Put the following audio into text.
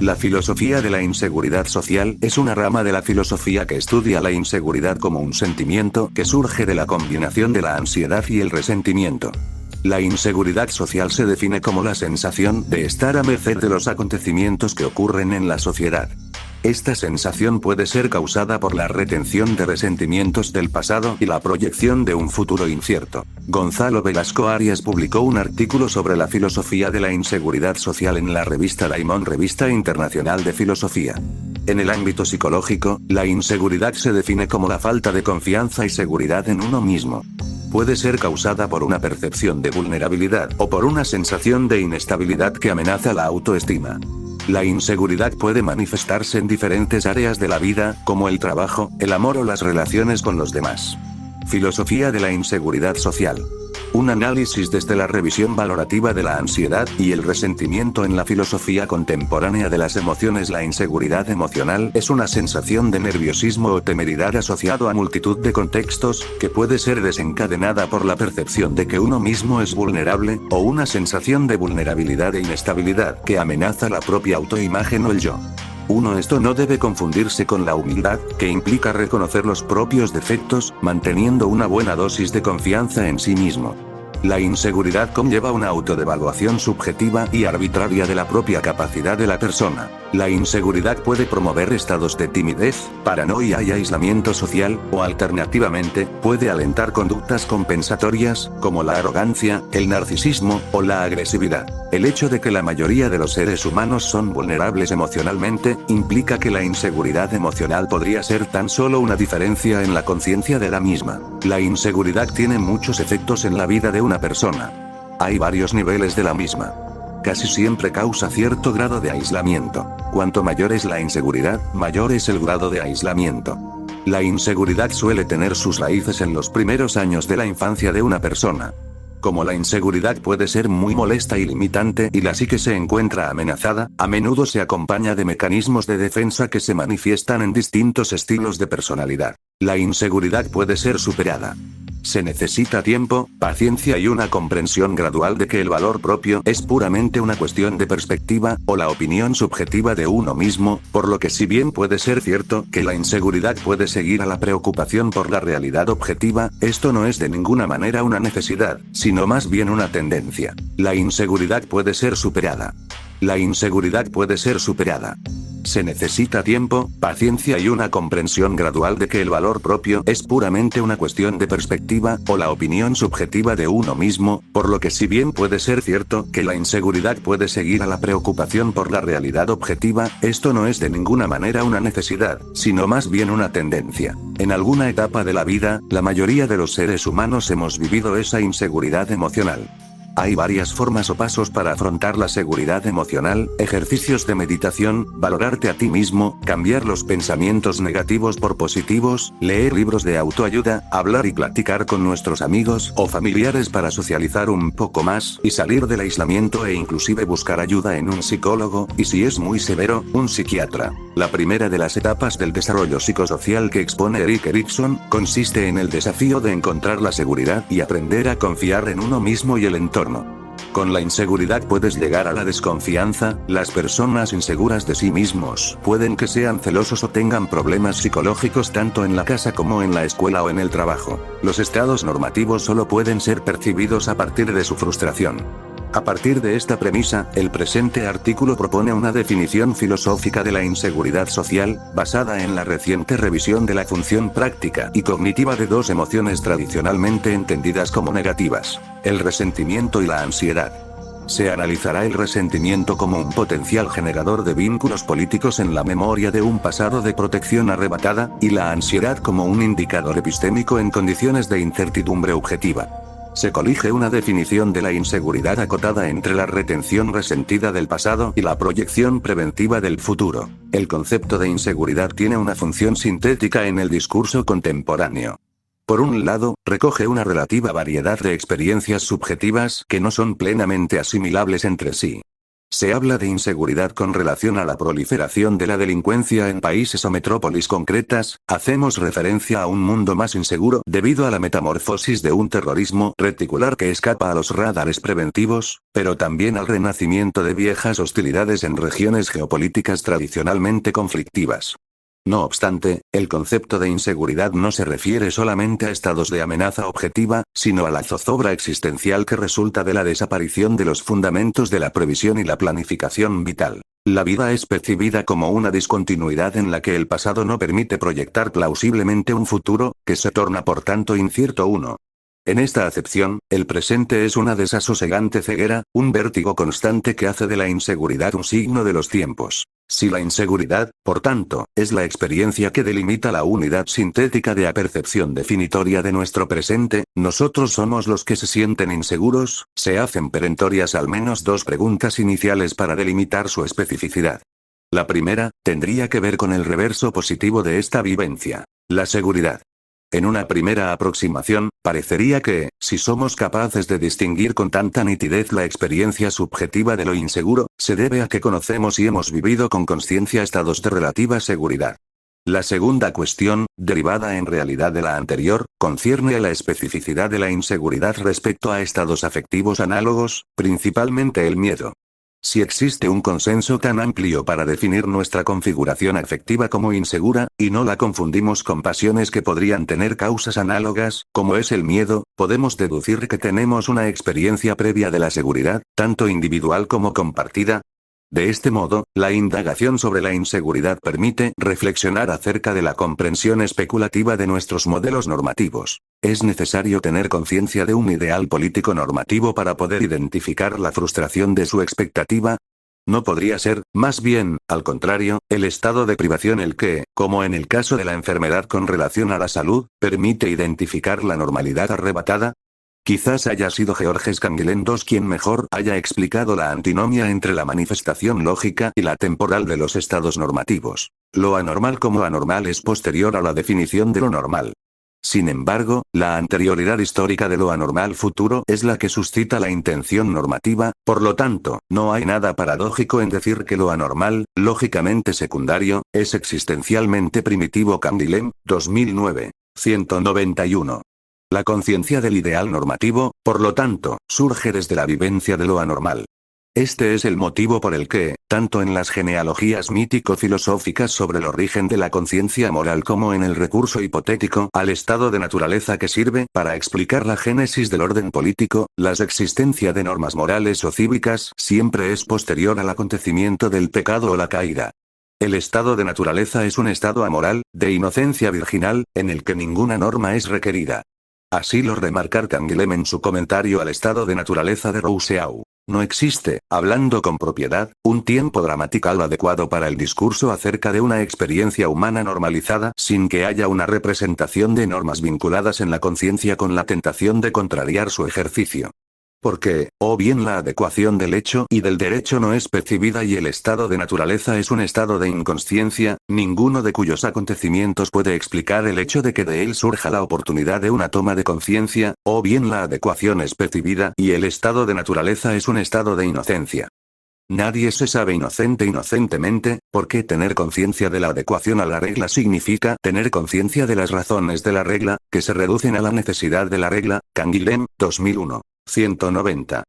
La filosofía de la inseguridad social es una rama de la filosofía que estudia la inseguridad como un sentimiento que surge de la combinación de la ansiedad y el resentimiento. La inseguridad social se define como la sensación de estar a merced de los acontecimientos que ocurren en la sociedad. Esta sensación puede ser causada por la retención de resentimientos del pasado y la proyección de un futuro incierto. Gonzalo Velasco Arias publicó un artículo sobre la filosofía de la inseguridad social en la revista Daimon, Revista Internacional de Filosofía. En el ámbito psicológico, la inseguridad se define como la falta de confianza y seguridad en uno mismo. Puede ser causada por una percepción de vulnerabilidad o por una sensación de inestabilidad que amenaza la autoestima. La inseguridad puede manifestarse en diferentes áreas de la vida, como el trabajo, el amor o las relaciones con los demás. Filosofía de la inseguridad social. Un análisis desde la revisión valorativa de la ansiedad y el resentimiento en la filosofía contemporánea de las emociones. La inseguridad emocional es una sensación de nerviosismo o temeridad asociado a multitud de contextos, que puede ser desencadenada por la percepción de que uno mismo es vulnerable, o una sensación de vulnerabilidad e inestabilidad que amenaza la propia autoimagen o el yo. Esto no debe confundirse con la humildad, que implica reconocer los propios defectos, manteniendo una buena dosis de confianza en sí mismo. La inseguridad conlleva una autodevaluación subjetiva y arbitraria de la propia capacidad de la persona. La inseguridad puede promover estados de timidez, paranoia y aislamiento social, o alternativamente, puede alentar conductas compensatorias, como la arrogancia, el narcisismo, o la agresividad. El hecho de que la mayoría de los seres humanos son vulnerables emocionalmente, implica que la inseguridad emocional podría ser tan solo una diferencia en la conciencia de la misma. La inseguridad tiene muchos efectos en la vida de una persona. Hay varios niveles de la misma. Casi siempre causa cierto grado de aislamiento. Cuanto mayor es la inseguridad, mayor es el grado de aislamiento. La inseguridad suele tener sus raíces en los primeros años de la infancia de una persona. Como la inseguridad puede ser muy molesta y limitante y la psique se encuentra amenazada, a menudo se acompaña de mecanismos de defensa que se manifiestan en distintos estilos de personalidad. La inseguridad puede ser superada. Se necesita tiempo, paciencia y una comprensión gradual de que el valor propio es puramente una cuestión de perspectiva, o la opinión subjetiva de uno mismo, por lo que si bien puede ser cierto que la inseguridad puede seguir a la preocupación por la realidad objetiva, esto no es de ninguna manera una necesidad, sino más bien una tendencia. La inseguridad puede ser superada. La inseguridad puede ser superada. Se necesita tiempo, paciencia y una comprensión gradual de que el valor propio es puramente una cuestión de perspectiva, o la opinión subjetiva de uno mismo, por lo que si bien puede ser cierto que la inseguridad puede seguir a la preocupación por la realidad objetiva, esto no es de ninguna manera una necesidad, sino más bien una tendencia. En alguna etapa de la vida, la mayoría de los seres humanos hemos vivido esa inseguridad emocional. Hay varias formas o pasos para afrontar la seguridad emocional: ejercicios de meditación, valorarte a ti mismo, cambiar los pensamientos negativos por positivos, leer libros de autoayuda, hablar y platicar con nuestros amigos o familiares para socializar un poco más, y salir del aislamiento e inclusive buscar ayuda en un psicólogo, y si es muy severo, un psiquiatra. La primera de las etapas del desarrollo psicosocial que expone Erik Erikson, consiste en el desafío de encontrar la seguridad y aprender a confiar en uno mismo y el entorno. Con la inseguridad puedes llegar a la desconfianza. Las personas inseguras de sí mismos pueden que sean celosos o tengan problemas psicológicos tanto en la casa como en la escuela o en el trabajo. Los estados normativos solo pueden ser percibidos a partir de su frustración. A partir de esta premisa, el presente artículo propone una definición filosófica de la inseguridad social, basada en la reciente revisión de la función práctica y cognitiva de dos emociones tradicionalmente entendidas como negativas: el resentimiento y la ansiedad. Se analizará el resentimiento como un potencial generador de vínculos políticos en la memoria de un pasado de protección arrebatada, y la ansiedad como un indicador epistémico en condiciones de incertidumbre objetiva. Se colige una definición de la inseguridad acotada entre la retención resentida del pasado y la proyección preventiva del futuro. El concepto de inseguridad tiene una función sintética en el discurso contemporáneo. Por un lado, recoge una relativa variedad de experiencias subjetivas que no son plenamente asimilables entre sí. Se habla de inseguridad con relación a la proliferación de la delincuencia en países o metrópolis concretas, hacemos referencia a un mundo más inseguro debido a la metamorfosis de un terrorismo reticular que escapa a los radares preventivos, pero también al renacimiento de viejas hostilidades en regiones geopolíticas tradicionalmente conflictivas. No obstante, el concepto de inseguridad no se refiere solamente a estados de amenaza objetiva, sino a la zozobra existencial que resulta de la desaparición de los fundamentos de la previsión y la planificación vital. La vida es percibida como una discontinuidad en la que el pasado no permite proyectar plausiblemente un futuro, que se torna por tanto incierto uno. En esta acepción, el presente es una desasosegante ceguera, un vértigo constante que hace de la inseguridad un signo de los tiempos. Si la inseguridad, por tanto, es la experiencia que delimita la unidad sintética de apercepción definitoria de nuestro presente, nosotros somos los que se sienten inseguros, se hacen perentorias al menos dos preguntas iniciales para delimitar su especificidad. La primera, tendría que ver con el reverso positivo de esta vivencia, la seguridad. En una primera aproximación, parecería que, si somos capaces de distinguir con tanta nitidez la experiencia subjetiva de lo inseguro, se debe a que conocemos y hemos vivido con consciencia estados de relativa seguridad. La segunda cuestión, derivada en realidad de la anterior, concierne a la especificidad de la inseguridad respecto a estados afectivos análogos, principalmente el miedo. Si existe un consenso tan amplio para definir nuestra configuración afectiva como insegura, y no la confundimos con pasiones que podrían tener causas análogas, como es el miedo, podemos deducir que tenemos una experiencia previa de la seguridad, tanto individual como compartida. De este modo, la indagación sobre la inseguridad permite reflexionar acerca de la comprensión especulativa de nuestros modelos normativos. Es necesario tener conciencia de un ideal político normativo para poder identificar la frustración de su expectativa. No podría ser, más bien, al contrario, el estado de privación el que, como en el caso de la enfermedad con relación a la salud, permite identificar la normalidad arrebatada. Quizás haya sido Georges Canguilhem II quien mejor haya explicado la antinomia entre la manifestación lógica y la temporal de los estados normativos. Lo anormal como anormal es posterior a la definición de lo normal. Sin embargo, la anterioridad histórica de lo anormal futuro es la que suscita la intención normativa, por lo tanto, no hay nada paradójico en decir que lo anormal, lógicamente secundario, es existencialmente primitivo. Canguilhem, 2009. 191. La conciencia del ideal normativo, por lo tanto, surge desde la vivencia de lo anormal. Este es el motivo por el que, tanto en las genealogías mítico-filosóficas sobre el origen de la conciencia moral como en el recurso hipotético al estado de naturaleza que sirve para explicar la génesis del orden político, la existencia de normas morales o cívicas siempre es posterior al acontecimiento del pecado o la caída. El estado de naturaleza es un estado amoral, de inocencia virginal, en el que ninguna norma es requerida. Así lo remarca Canguilhem en su comentario al estado de naturaleza de Rousseau. No existe, hablando con propiedad, un tiempo gramatical adecuado para el discurso acerca de una experiencia humana normalizada sin que haya una representación de normas vinculadas en la conciencia con la tentación de contrariar su ejercicio. Porque, o bien la adecuación del hecho y del derecho no es percibida y el estado de naturaleza es un estado de inconsciencia, ninguno de cuyos acontecimientos puede explicar el hecho de que de él surja la oportunidad de una toma de conciencia, o bien la adecuación es percibida y el estado de naturaleza es un estado de inocencia. Nadie se sabe inocente inocentemente, porque tener conciencia de la adecuación a la regla significa tener conciencia de las razones de la regla, que se reducen a la necesidad de la regla. Canguilhem, 2001. 190.